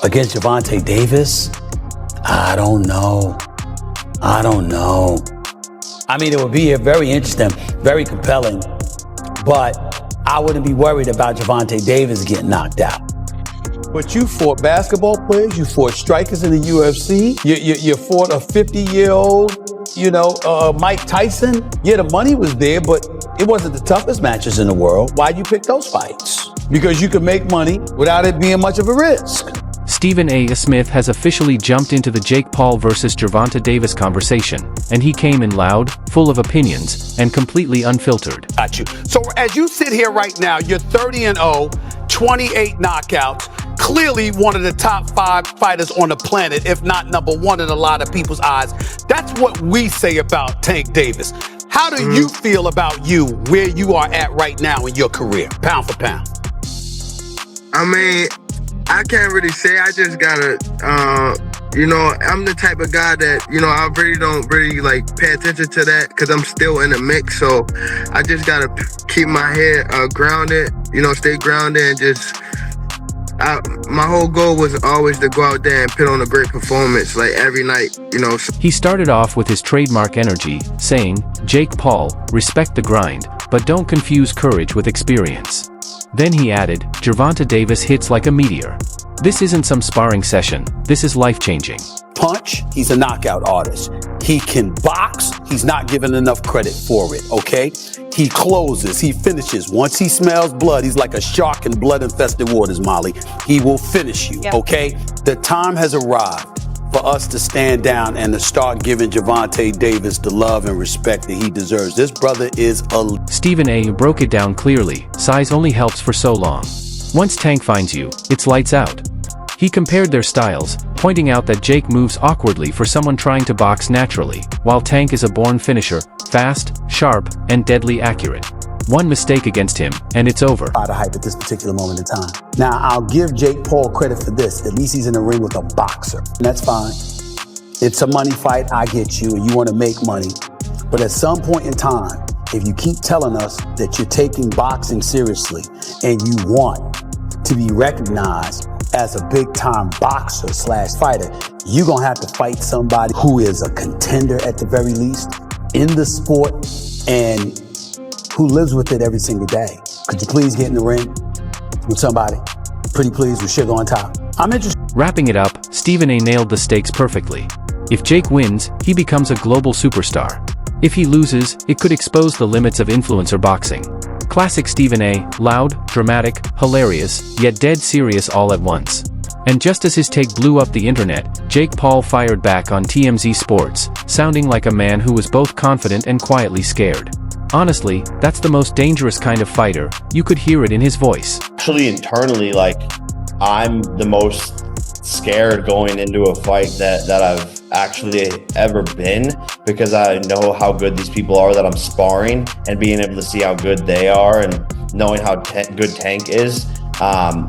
Against Gervonta Davis? I don't know. I mean, it would be very interesting, very compelling, but I wouldn't be worried about Gervonta Davis getting knocked out. But you fought basketball players, you fought strikers in the UFC, you fought a 50-year-old, Mike Tyson. Yeah, the money was there, but it wasn't the toughest matches in the world. Why'd you pick those fights? Because you could make money without it being much of a risk. Stephen A. Smith has officially jumped into the Jake Paul versus Gervonta Davis conversation, and he came in loud, full of opinions, and completely unfiltered. Got you. So as you sit here right now, you're 30-0, 28 knockouts, clearly one of the top 5 fighters on the planet, if not number 1 in a lot of people's eyes. That's what we say about Tank Davis. How do you feel about you, where you are at right now in your career, pound for pound? I mean, I can't really say. I just gotta, I'm the type of guy that, I really don't really pay attention to that because I'm still in the mix. So I just gotta keep my head grounded, stay grounded and just, my whole goal was always to go out there and put on a great performance every night, He started off with his trademark energy, saying, "Jake Paul, respect the grind, but don't confuse courage with experience." Then he added, "Gervonta Davis hits like a meteor. This isn't some sparring session, this is life-changing." Punch, he's a knockout artist. He can box, he's not given enough credit for it, okay? He closes, he finishes. Once he smells blood, he's like a shark in blood-infested waters, Molly. He will finish you, okay? The time has arrived for us to stand down and to start giving Gervonta Davis the love and respect that he deserves. This brother is a... Stephen A. broke it down clearly. Size only helps for so long. Once Tank finds you, it's lights out. He compared their styles, pointing out that Jake moves awkwardly for someone trying to box naturally, while Tank is a born finisher, fast, sharp, and deadly accurate. One mistake against him, and it's over. Out of hype at this particular moment in time. Now, I'll give Jake Paul credit for this. At least he's in the ring with a boxer. And that's fine. It's a money fight, I get you, and you want to make money. But at some point in time, if you keep telling us that you're taking boxing seriously and you want to be recognized as a big-time boxer / fighter, you're going to have to fight somebody who is a contender at the very least in the sport and who lives with it every single day. Could you please get in the ring with somebody? Pretty please, with sugar on top. I'm interested. Wrapping it up, Stephen A. nailed the stakes perfectly. If Jake wins, he becomes a global superstar. If he loses, it could expose the limits of influencer boxing. Classic Stephen A., loud, dramatic, hilarious, yet dead serious all at once. And just as his take blew up the internet, Jake Paul fired back on TMZ Sports, sounding like a man who was both confident and quietly scared. Honestly, that's the most dangerous kind of fighter. You could hear it in his voice. Actually, internally, I'm the most scared going into a fight that I've actually ever been, because I know how good these people are that I'm sparring, and being able to see how good they are and knowing how good Tank is,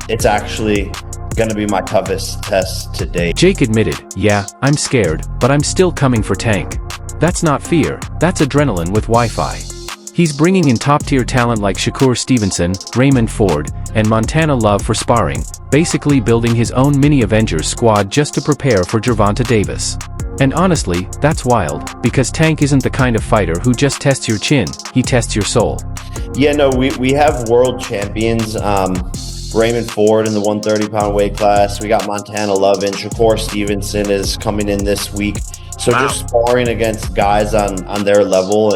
it's actually gonna be my toughest test to date. Jake admitted, "Yeah, I'm scared, but I'm still coming for Tank." That's not fear, that's adrenaline with Wi-Fi. He's bringing in top-tier talent like Shakur Stevenson, Raymond Ford, and Montana Love for sparring, basically building his own mini-Avengers squad just to prepare for Gervonta Davis. And honestly, that's wild, because Tank isn't the kind of fighter who just tests your chin, he tests your soul. Yeah, no, we have world champions, Raymond Ford in the 130-pound weight class. We got Montana Love in. Shakur Stevenson is coming in this week. So just sparring against guys on their level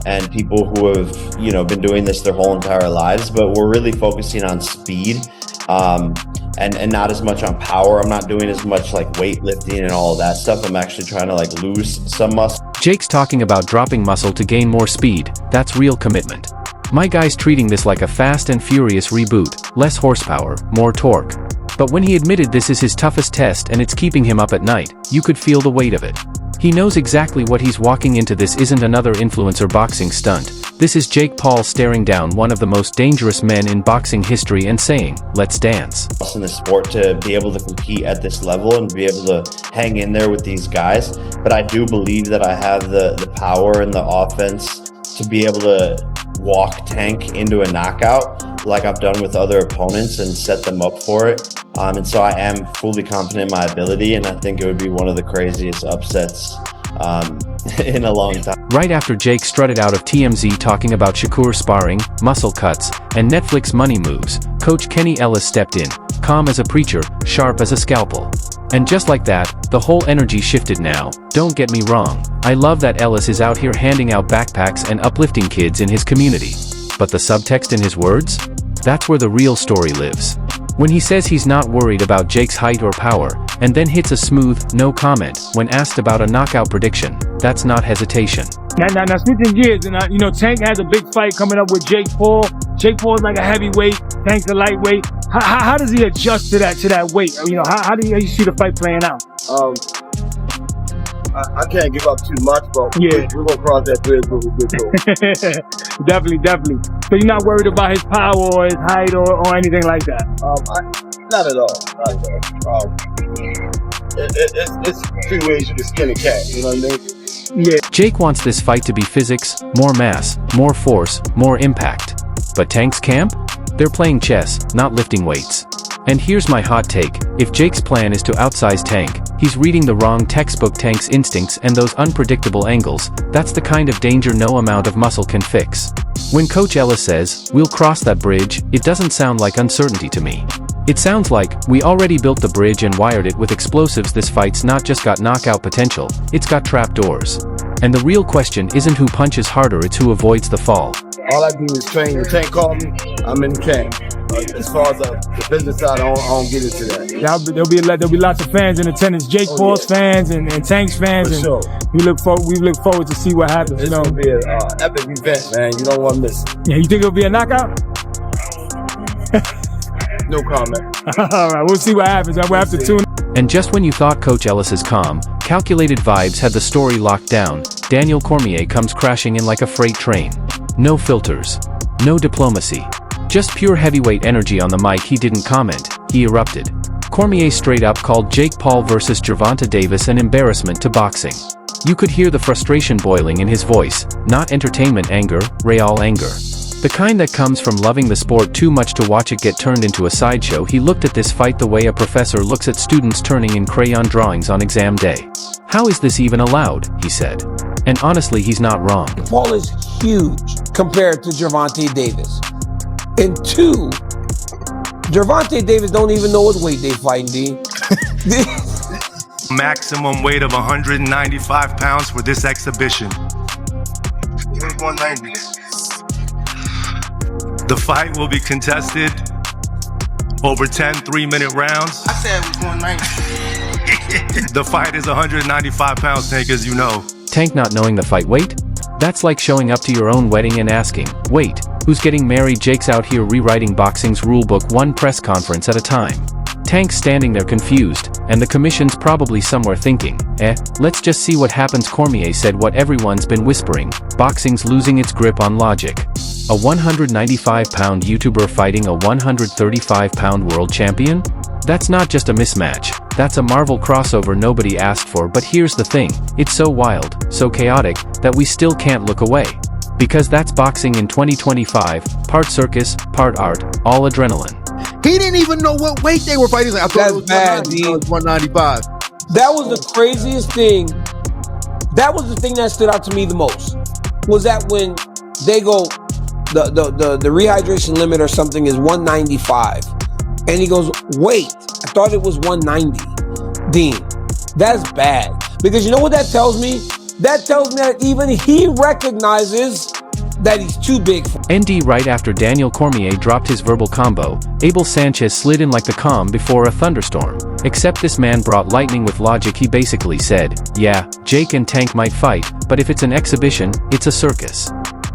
and people who have, been doing this their whole entire lives, but we're really focusing on speed, and not as much on power. I'm not doing as much weightlifting and all of that stuff. I'm actually trying to lose some muscle. Jake's talking about dropping muscle to gain more speed. That's real commitment. My guy's treating this like a Fast and Furious reboot, less horsepower, more torque. But when he admitted this is his toughest test and it's keeping him up at night, you could feel the weight of it. He knows exactly what he's walking into. This isn't another influencer boxing stunt. This is Jake Paul staring down one of the most dangerous men in boxing history and saying, "Let's dance." In the sport to be able to compete at this level and be able to hang in there with these guys. But I do believe that I have the power and the offense to be able to walk Tank into a knockout like I've done with other opponents and set them up for it. And so I am fully confident in my ability, and I think it would be one of the craziest upsets in a long time. Right after Jake strutted out of TMZ talking about Shakur sparring, muscle cuts, and Netflix money moves, Coach Kenny Ellis stepped in, calm as a preacher, sharp as a scalpel. And just like that, the whole energy shifted now. Don't get me wrong, I love that Ellis is out here handing out backpacks and uplifting kids in his community. But the subtext in his words? That's where the real story lives. When he says he's not worried about Jake's height or power, and then hits a smooth, no comment, when asked about a knockout prediction, that's not hesitation. Now switching gears, and Tank has a big fight coming up with Jake Paul. Jake Paul's like a heavyweight, Tank's a lightweight. How does he adjust to that weight? How do you see the fight playing out? I can't give up too much, but yeah, we're gonna cross that bridge when we get to it. Definitely. So you're not worried about his power or his height or anything like that? Not at all. It's two ways you can skin a cat. You know what I mean? Yeah. Jake wants this fight to be physics, more mass, more force, more impact. But Tank's camp? They're playing chess, not lifting weights. And here's my hot take, if Jake's plan is to outsize Tank, he's reading the wrong textbook. Tank's instincts and those unpredictable angles, that's the kind of danger no amount of muscle can fix. When Coach Ellis says, we'll cross that bridge, it doesn't sound like uncertainty to me. It sounds like, we already built the bridge and wired it with explosives. This fight's not just got knockout potential, it's got trapdoors. And the real question isn't who punches harder, it's who avoids the fall. All I do is train. The Tank call me, I'm in the camp. As far as the business side, I don't get into that. There'll be lots of fans in attendance. Jake Paul's fans and Tank's fans, and sure. we look forward to see what happens. It's gonna be an epic event, man. You don't want to miss it. Yeah, you think it'll be a knockout? No comment. All right, we'll see what happens. We'll have to tune. And just when you thought Coach Ellis's calm, calculated vibes had the story locked down, Daniel Cormier comes crashing in like a freight train. No filters. No diplomacy. Just pure heavyweight energy on the mic. He didn't comment, he erupted. Cormier straight up called Jake Paul versus Gervonta Davis an embarrassment to boxing. You could hear the frustration boiling in his voice, not entertainment anger, real anger. The kind that comes from loving the sport too much to watch it get turned into a sideshow. He looked at this fight the way a professor looks at students turning in crayon drawings on exam day. How is this even allowed, he said. And honestly, he's not wrong. Paul is huge compared to Gervonta Davis. And two, Gervonta Davis don't even know what weight they fighting, D. Maximum weight of 195 pounds for this exhibition. 190. The fight will be contested over 10 3-minute rounds. I said it was 190. The fight is 195 pounds, Tank, as you know. Tank not knowing the fight weight? That's like showing up to your own wedding and asking, wait, who's getting married? Jake's out here rewriting boxing's rulebook one press conference at a time. Tank's standing there confused, and the commission's probably somewhere thinking, let's just see what happens. Cormier said what everyone's been whispering, boxing's losing its grip on logic. A 195-pound YouTuber fighting a 135-pound world champion? That's not just a mismatch, that's a Marvel crossover nobody asked for. But here's the thing, it's so wild, so chaotic, that we still can't look away. Because that's boxing in 2025, part circus, part art, all adrenaline. He didn't even know what weight they were fighting. I thought it was bad, D. 195. That was the craziest thing. That was the thing that stood out to me the most. Was that when they go, the rehydration limit or something is 195. And he goes, wait, I thought it was 190. Dean, that's bad. Because you know what that tells me? That tells me that even he recognizes that he's too big for. ND right after Daniel Cormier dropped his verbal combo, Abel Sanchez slid in like the calm before a thunderstorm. Except this man brought lightning with logic. He basically said, yeah, Jake and Tank might fight, but if it's an exhibition, it's a circus.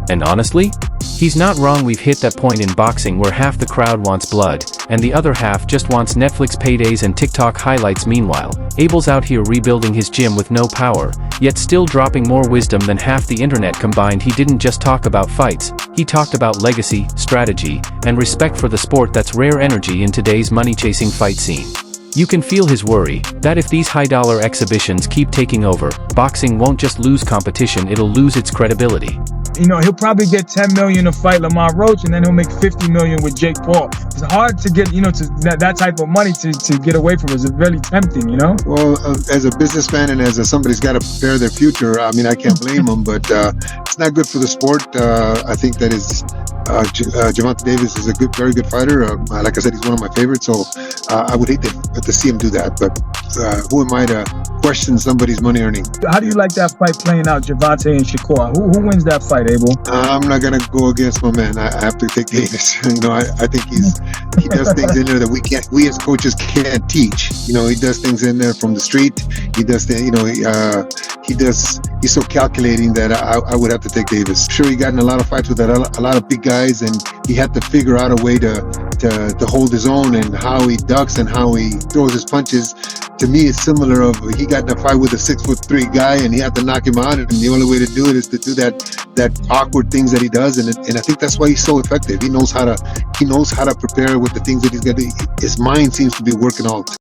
And honestly, he's not wrong. We've hit that point in boxing where half the crowd wants blood, and the other half just wants Netflix paydays and TikTok highlights. Meanwhile, Abel's out here rebuilding his gym with no power, yet still dropping more wisdom than half the internet combined. He didn't just talk about fights, he talked about legacy, strategy, and respect for the sport. That's rare energy in today's money-chasing fight scene. You can feel his worry, that if these high-dollar exhibitions keep taking over, boxing won't just lose competition, it'll lose its credibility. You know, he'll probably get 10 million to fight Lamont Roach, and then he'll make 50 million with Jake Paul. It's hard to get, you know, to that type of money to get away from. It's really tempting, you know. Well, as a businessman and as somebody's got to prepare their future, I mean, I can't blame him, but it's not good for the sport. I think that is. Gervonta Davis is a very good fighter. Like I said, he's one of my favorites. So I would hate to see him do that. But who am I to question somebody's money earning? How do you like that fight playing out, Gervonta and Shakur? Who wins that fight, Abel? I'm not gonna go against my man. I have to take Davis. You know, I think he does things in there that we as coaches can't teach. You know, he does things in there from the street. He does he's so calculating that I would have to take Davis. Sure, he got in a lot of fights with a lot of big guys, and he had to figure out a way to hold his own, and how he ducks and how he throws his punches. To me, it's similar of he got in a fight with a 6'3" guy, and he had to knock him out, and the only way to do it is to do that awkward things that he does, and I think that's why he's so effective. He knows how to prepare with the things that he's got. His mind seems to be working all